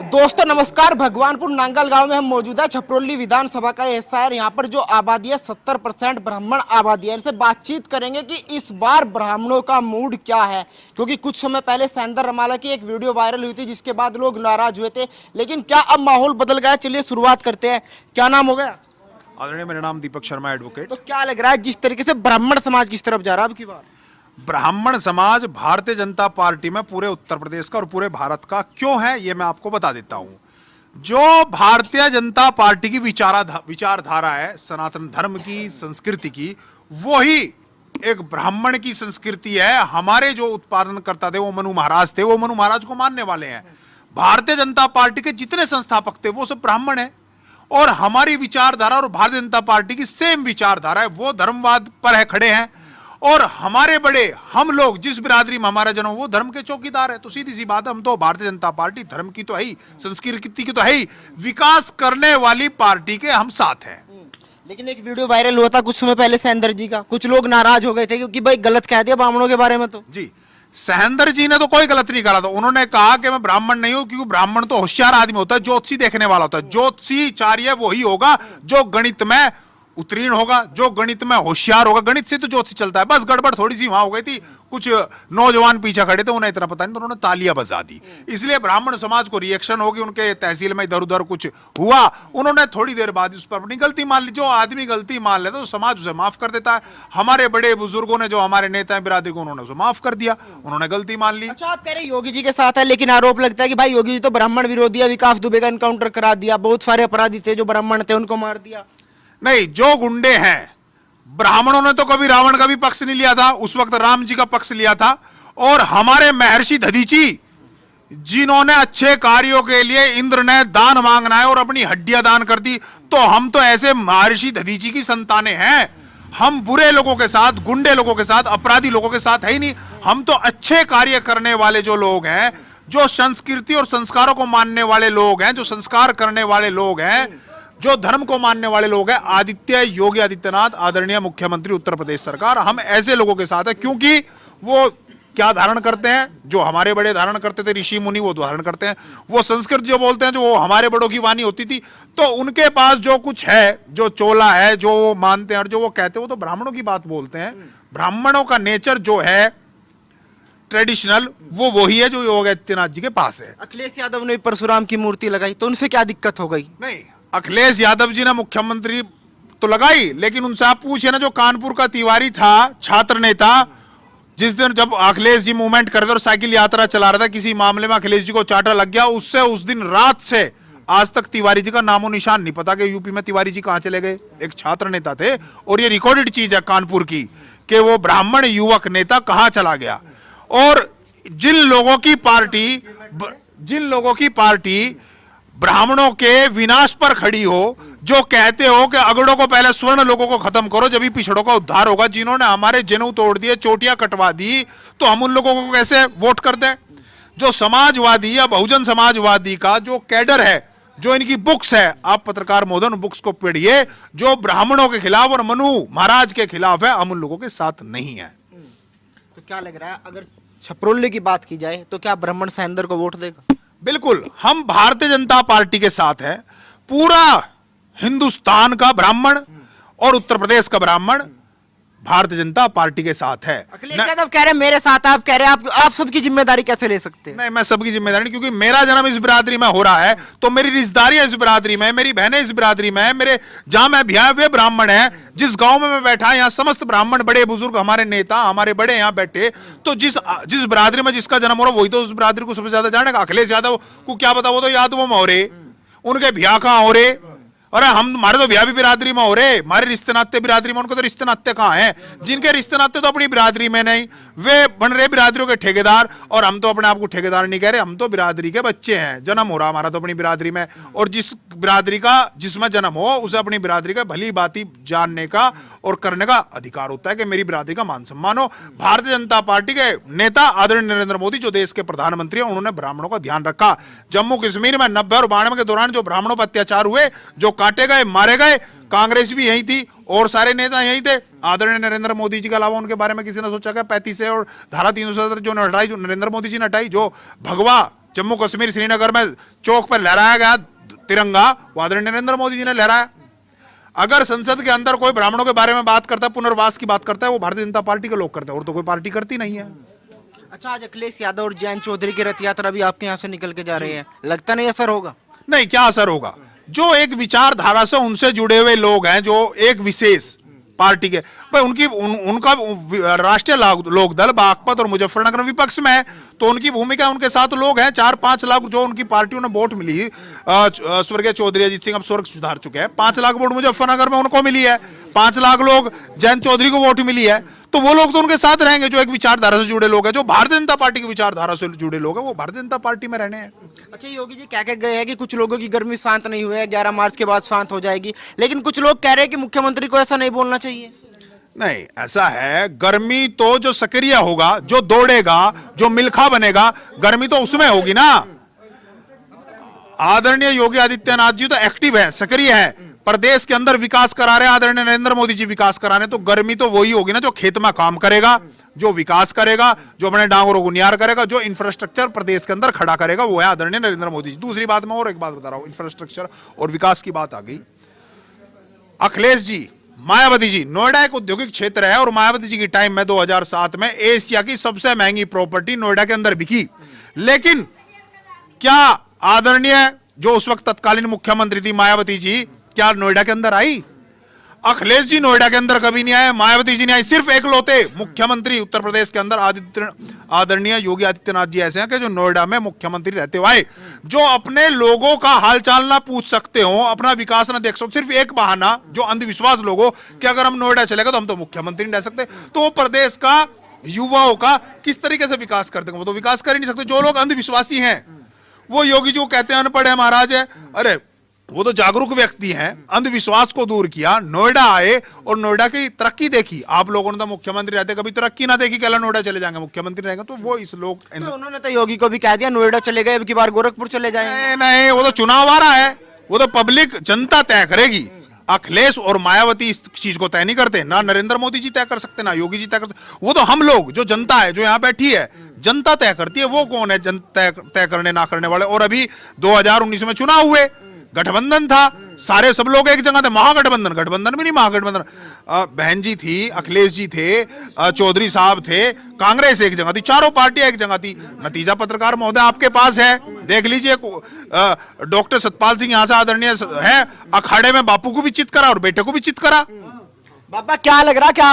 दोस्तों नमस्कार। भगवानपुर नांगल गांव में हम मौजूद है। छपरोली विधानसभा का हिस्सा है। यहाँ पर जो आबादी है 70% ब्राह्मण आबादी है। इनसे बातचीत करेंगे कि इस बार ब्राह्मणों का मूड क्या है, क्योंकि कुछ समय पहले सैंदर रमाला की एक वीडियो वायरल हुई थी जिसके बाद लोग नाराज हुए थे, लेकिन क्या अब माहौल बदल गया? चलिए शुरुआत करते हैं। क्या नाम हो गया? आदरणीय, मेरा नाम दीपक शर्मा, एडवोकेट। तो क्या लग रहा है जिस तरीके से ब्राह्मण समाज किस तरफ जा रहा है अब की बार? ब्राह्मण समाज भारतीय जनता पार्टी में पूरे उत्तर प्रदेश का और पूरे भारत का क्यों है, ये मैं आपको बता देता हूं। जो भारतीय जनता पार्टी की विचारधारा है, सनातन धर्म की, संस्कृति की, वही एक ब्राह्मण की संस्कृति है। हमारे जो उत्पादनकर्ता थे वो मनु महाराज थे, वो मनु महाराज को मानने वाले हैं। भारतीय जनता पार्टी के जितने संस्थापक थे वो सब ब्राह्मण हैं, और हमारी विचारधारा और भारतीय जनता पार्टी की सेम विचारधारा है। वो धर्मवाद पर है, खड़े हैं, और हमारे बड़े, हम लोग जिस बिरादरी में हमारा जन्म, वो धर्म के चौकीदार है। तो सीधी सी बात है, हम तो भारतीय जनता पार्टी धर्म की तो है ही, संस्कृति की तो है ही, विकास करने वाली पार्टी के हम साथ हैं। लेकिन एक वीडियो वायरल हुआ था कुछ समय पहले सैंदर जी का, कुछ लोग नाराज हो गए थे क्योंकि भाई गलत कह दिया ब्राह्मणों के बारे में। तो जी, सहेंद्र जी ने तो कोई गलत नहीं कहा था। उन्होंने कहा कि मैं ब्राह्मण नहीं हूं, क्योंकि ब्राह्मण तो होशियार आदमी होता है, ज्योतिषी देखने वाला होता है। ज्योतिषी चार्य वही होगा जो गणित में उत्तीर्ण होगा, जो गणित में होशियार होगा। गणित से तो ज्योतिष चलता है। बस गड़बड़ थोड़ी सी वहां हो गई थी, कुछ नौजवान पीछे खड़े थे, उन्हें इतना पता नहीं, तो उन्होंने तालियां बजा दी। इसलिए ब्राह्मण समाज को रिएक्शन होगी, उनके तहसील में इधर उधर कुछ हुआ, उन्होंने थोड़ी देर बाद उस पर अपनी गलती मान ली। जो आदमी गलती मान लेता तो समाज उसे माफ कर देता है। हमारे बड़े बुजुर्गों ने, जो हमारे नेता हैं बिरादरी को, उन्होंने उसे माफ कर दिया, उन्होंने गलती मान ली। अच्छा, आप कह रहे योगी जी के साथ है, लेकिन आरोप लगता है कि भाई योगी जी तो ब्राह्मण विरोधी है, विकास दुबे का एनकाउंटर करा दिया, बहुत सारे अपराधी थे जो ब्राह्मण थे उनको मार दिया। नहीं, जो गुंडे हैं, ब्राह्मणों ने तो कभी रावण का भी पक्ष नहीं लिया था, उस वक्त राम जी का पक्ष लिया था। और हमारे महर्षि दधीची, जिन्होंने अच्छे कार्यों के लिए इंद्र ने दान मांगना है और अपनी हड्डियां दान कर दी, तो हम तो ऐसे महर्षि दधीची की संतानें हैं। हम बुरे लोगों के साथ, गुंडे लोगों के साथ, अपराधी लोगों के साथ है ही नहीं। हम तो अच्छे कार्य करने वाले जो लोग हैं, जो संस्कृति और संस्कारों को मानने वाले लोग हैं, जो संस्कार करने वाले लोग हैं, जो धर्म को मानने वाले लोग हैं। आदित्य योगी आदित्यनाथ, आदरणीय मुख्यमंत्री उत्तर प्रदेश सरकार, हम ऐसे लोगों के साथ है, क्योंकि वो क्या धारण करते हैं, जो हमारे बड़े धारण करते थे, ऋषि मुनि, वो धारण करते हैं। वो संस्कृत जो बोलते हैं, जो वो हमारे बड़ों की वाणी होती थी, तो उनके पास जो कुछ है, जो चोला है, जो वो मानते हैं और जो वो कहते हैं, वो तो ब्राह्मणों की बात बोलते हैं। ब्राह्मणों का नेचर जो है ट्रेडिशनल, वो वही है जो योगी आदित्यनाथ जी के पास है। अखिलेश यादव ने परशुराम की मूर्ति लगाई, तो उनसे क्या दिक्कत हो गई? नहीं, अखिलेश यादव जी ने मुख्यमंत्री तो लगाई, लेकिन उनसे आप पूछिए ना, जो कानपुर का तिवारी था, छात्र नेता, जिस दिन जब अखिलेश जी मूवमेंट कर रहे और साइकिल यात्रा चला रहा था, किसी मामले में अखिलेश जी को चांटा लग गया, उससे उस दिन रात से आज तक तिवारी जी का नामो निशान नहीं पता कि यूपी में तिवारी जी कहां चले गए। एक छात्र नेता थे, और ये रिकॉर्डेड चीज है कानपुर की, कि वो ब्राह्मण युवक नेता कहां चला गया। और जिन लोगों की पार्टी ब्राह्मणों के विनाश पर खड़ी हो, जो कहते हो कि अगड़ों को पहले स्वर्ण लोगों को खत्म करो जब भी पिछड़ों का उद्धार होगा, जिन्होंने हमारे जनेऊ तोड़ दिए, चोटियां कटवा दी, तो हम उन लोगों को कैसे वोट कर दें? जो समाजवादी या बहुजन समाजवादी का जो कैडर है, जो इनकी बुक्स है, आप पत्रकार महोदय बुक्स को पढ़िए, जो ब्राह्मणों के खिलाफ और मनु महाराज के खिलाफ है, हम उन लोगों के साथ नहीं है। तो क्या लग रहा है, अगर छपरोली की बात की जाए तो क्या ब्राह्मण सैंदर को वोट देगा? बिल्कुल, हम भारतीय जनता पार्टी के साथ हैं। पूरा हिंदुस्तान का ब्राह्मण और उत्तर प्रदेश का ब्राह्मण भारतीय जनता पार्टी के साथ है। अखिलेश यादव कह रहे हैं मेरे साथ, आप कह रहे हैं आप सबकी जिम्मेदारी कैसे ले सकते हैं? नहीं, मैं सबकी जिम्मेदारी नहीं, क्योंकि मेरा जन्म इस बिरादरी में हो रहा है, तो मेरी रिश्तेदारियां इस बिरादरी में है, मेरी बहनें इस बिरादरी में है, मेरे जहां मैं बिहार वे ब्राह्मण है, जिस गांव में मैं बैठा, यहाँ समस्त ब्राह्मण, बड़े बुजुर्ग, हमारे नेता, हमारे बड़े यहाँ बैठे, तो जिस बिरादरी में जिसका जन्म हो रहा, वही तो उस बिरादरी को सबसे ज्यादा जानेगा। अखिलेश यादव को क्या पता, वो तो यादवों में हो रहे, उनके ब्याह कहां हो रहे। अरे हमारे तो ब्याह भी बिरादरी में हो रहे, हमारे रिश्ते नाते बिरादरी में, उनको तो रिश्ते नाते कहां हैं? जिनके रिश्ते नाते तो अपनी बिरादरी में नहीं, वे बन रहे बिरादरियों के ठेकेदार। और हम तो अपने आप को ठेकेदार नहीं कह रहे, हम तो बिरादरी के बच्चे हैं। जन्म हो रहा हमारा तो अपनी बिरादरी में, और जिस बिरादरी का, जिसमें जन्म हो, उसे अपनी बिरादरी का भली बाती जानने का और करने का अधिकार होता है कि मेरी बिरादरी का मान सम्मान हो। भारतीय जनता पार्टी के नेता आदरणीय नरेंद्र मोदी, जो देश के प्रधानमंत्री हैं, उन्होंने ब्राह्मणों का ध्यान रखा। जम्मू कश्मीर में 90 और 92 के दौरान जो ब्राह्मणों पर अत्याचार हुए, जो काटे गए, मारे गए, कांग्रेस भी यही थी और सारे नेता यही थे। आदरणीय नरेंद्र मोदी जी के अलावा उनके बारे में किसी ने सोचा क्या? 35 और धारा 370 जो हटाई, जो नरेंद्र मोदी जी ने हटाई, जो भगवा जम्मू कश्मीर श्रीनगर में चौक पर लहराया गया तिरंगा, वो आदरणीय नरेंद्र मोदी जी ने लहराया। अगर संसद के अंदर कोई ब्राह्मणों के बारे में बात करता है, पुनर्वास की बात करता है, वो भारतीय जनता पार्टी के लोग करते हैं, और तो कोई पार्टी करती नहीं है। अच्छा, आज अखिलेश यादव और जयंत चौधरी की रथ यात्रा भी आपके यहाँ से निकल के जा रही है, लगता नहीं असर होगा? नहीं, क्या असर होगा? जो एक विचारधारा से उनसे जुड़े हुए लोग हैं, जो एक विशेष पार्टी के भाई, उनका राष्ट्रीय लोक दल बागपत और मुजफ्फरनगर विपक्ष में है, तो उनकी भूमिका, उनके साथ लोग हैं 4-5 लाख जो उनकी पार्टियों ने वोट मिली, स्वर्गीय चौधरी अजीत सिंह अब स्वर्ग सुधार चुके हैं, 5 लाख वोट मुजफ्फरनगर में उनको मिली है, 5 लाख लोग जयंत चौधरी को वोट मिली है, तो वो लोग तो उनके साथ रहेंगे जो एक विचारधारा से जुड़े लोग हैं, जो भारतीय जनता पार्टी की विचारधारा से जुड़े लोग हैं, वो भारतीय जनता पार्टी में रहने हैं। अच्छा, योगी जी क्या कह गए हैं कि कुछ लोगों की गर्मी शांत नहीं हुई है, 11 मार्च के बाद शांत हो जाएगी, लेकिन कुछ लोग कह रहे हैं कि मुख्यमंत्री को ऐसा नहीं बोलना चाहिए। नहीं, ऐसा है, गर्मी तो जो सक्रिय होगा, जो दौड़ेगा, जो मिल्खा बनेगा, गर्मी तो उसमें होगी ना। आदरणीय योगी आदित्यनाथ जी तो एक्टिव है, सक्रिय है, प्रदेश के अंदर विकास करा रहे हैं, आदरणीय नरेंद्र मोदी जी विकास करा रहे हैं, तो गर्मी तो वही होगी ना जो खेत में काम करेगा, जो विकास करेगा, जो अपने डांगरों को नियार करेगा, जो इंफ्रास्ट्रक्चर प्रदेश के अंदर खड़ा करेगा, वो है आदरणीय नरेंद्र मोदी जी। दूसरी बात, मैं और एक बात बता रहा हूं, इंफ्रास्ट्रक्चर और विकास की बात आ गई। अखिलेश जी, मायावती जी, नोएडा एक औद्योगिक क्षेत्र है, और मायावती जी की टाइम में 2007 में एशिया की सबसे महंगी प्रॉपर्टी नोएडा के अंदर बिकी, लेकिन क्या आदरणीय जो उस वक्त तत्कालीन मुख्यमंत्री थी मायावती जी, क्या नोएडा के अंदर आई? अखिलेश जी नोएडा के अंदर कभी नहीं आए, मायावती जी नहीं आई, सिर्फ एकलौते मुख्यमंत्री उत्तर प्रदेश के अंदर आदरणीय योगी आदित्यनाथ जी ऐसे हैं कि जो नोएडा में मुख्यमंत्री रहते हुए जो अपने लोगों का हालचाल ना पूछ सकते हो, अपना विकास ना देख सकते, सिर्फ एक बहाना जो अंधविश्वास लोगों कि अगर हम नोएडा चले गए तो हम तो मुख्यमंत्री नहीं रह सकते, तो वो प्रदेश का युवाओं का किस तरीके से विकास कर देंगे? वो तो विकास कर ही नहीं सकते। जो लोग अंधविश्वासी हैं, वो योगी जी को कहते हैं अनपढ़ है, महाराज है, अरे वो तो जागरूक व्यक्ति हैं, अंधविश्वास को दूर किया, नोएडा आए और नोएडा की तरक्की देखी। आप लोगों ने तो मुख्यमंत्री रहते कभी तरक्की ना देखी, कहला नोएडा चले जाएंगे मुख्यमंत्री रहेंगे, तो वो इस लोग तो उन्होंने तो योगी को भी कह दिया नोएडा चले गए, अब की बार गोरखपुर चले जाएंगे। नहीं, वो तो चुनाव आ रहा है, वो तो पब्लिक जनता तय करेगी। अखिलेश और मायावती इस चीज को तय नहीं करते, ना नरेंद्र मोदी जी तय कर सकते, ना योगी जी तय कर सकते, वो तो हम लोग जो जनता है, जो यहाँ बैठी है, जनता तय करती है। वो कौन है तय करने ना करने वाले? और अभी 2019 में चुनाव हुए, गठबंधन था, सारे सब लोग एक जगह थे, महागठबंधन, गठबंधन भी नहीं, महागठबंधन, बहन जी थी, अखिलेश जी थे, चौधरी साहब थे, कांग्रेस एक जगह थी, चारों पार्टियां एक जगह थी। नतीजा पत्रकार महोदय आपके पास है, देख लीजिए। डॉक्टर सतपाल सिंह यहां से आदरणीय है, अखाड़े में बापू को भी चित करा और बेटे को भी चित करा। बाबा क्या लग रहा, क्या